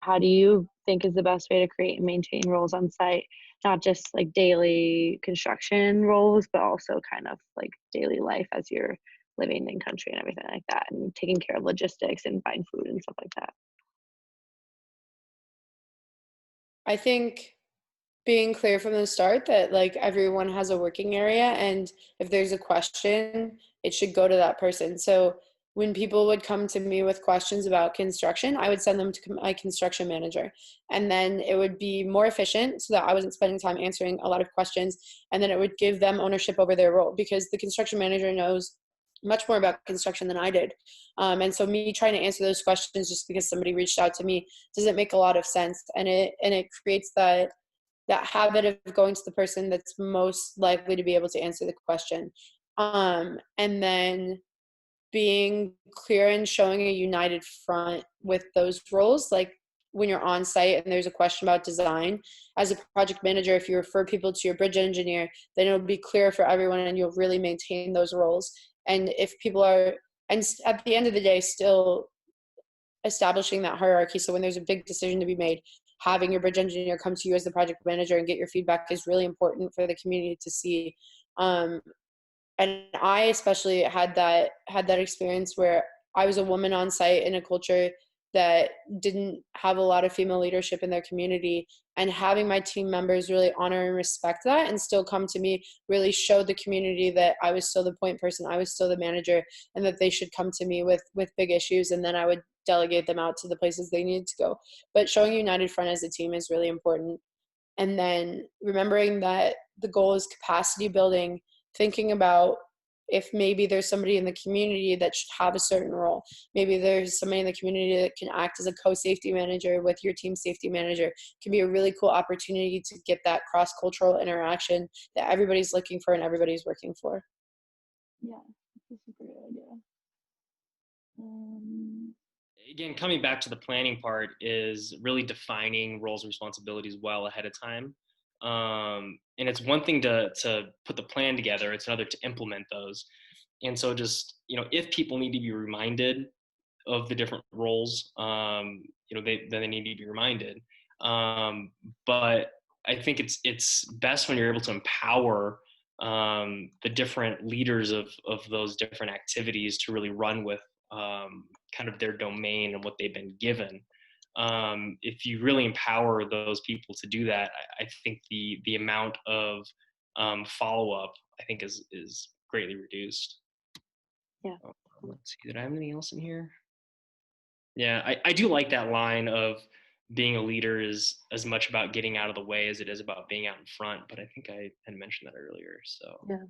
how do you think is the best way to create and maintain roles on site, not just like daily construction roles, but also kind of like daily life as you're living in country and everything like that, and taking care of logistics and buying food and stuff like that? I think being clear from the start that like everyone has a working area, and if there's a question, it should go to that person. So when people would come to me with questions about construction, I would send them to my construction manager, and then it would be more efficient so that I wasn't spending time answering a lot of questions, and then it would give them ownership over their role because the construction manager knows much more about construction than I did. And so me trying to answer those questions just because somebody reached out to me doesn't make a lot of sense, and it creates that habit of going to the person that's most likely to be able to answer the question. And then being clear and showing a united front with those roles. Like when you're on site and there's a question about design, as a project manager, if you refer people to your bridge engineer, then it'll be clear for everyone and you'll really maintain those roles. And if people are, and at the end of the day, still establishing that hierarchy. So when there's a big decision to be made, having your bridge engineer come to you as the project manager and get your feedback is really important for the community to see. Um, and I especially had that experience where I was a woman on site in a culture that didn't have a lot of female leadership in their community, and having my team members really honor and respect that and still come to me really showed the community that I was still the point person, I was still the manager, and that they should come to me with big issues, and then I would delegate them out to the places they needed to go. But showing united front as a team is really important. And then remembering that the goal is capacity building, thinking about if maybe there's somebody in the community that should have a certain role. Maybe there's somebody in the community that can act as a co-safety manager with your team safety manager. It can be a really cool opportunity to get that cross-cultural interaction that everybody's looking for and everybody's working for. Yeah, that's a super good idea. Um, Again, coming back to the planning part is really defining roles and responsibilities well ahead of time. And it's one thing to put the plan together, it's another to implement those. And so just, if people need to be reminded of the different roles, they need to be reminded. But I think it's best when you're able to empower the different leaders of those different activities to really run with kind of their domain and what they've been given. If you really empower those people to do that, I think the amount of follow up, I think, is greatly reduced. yeah. Let's see, did I have anything else in here? Yeah, I do like that line of being a leader is as much about getting out of the way as it is about being out in front, but I think I had mentioned that earlier. So Yeah.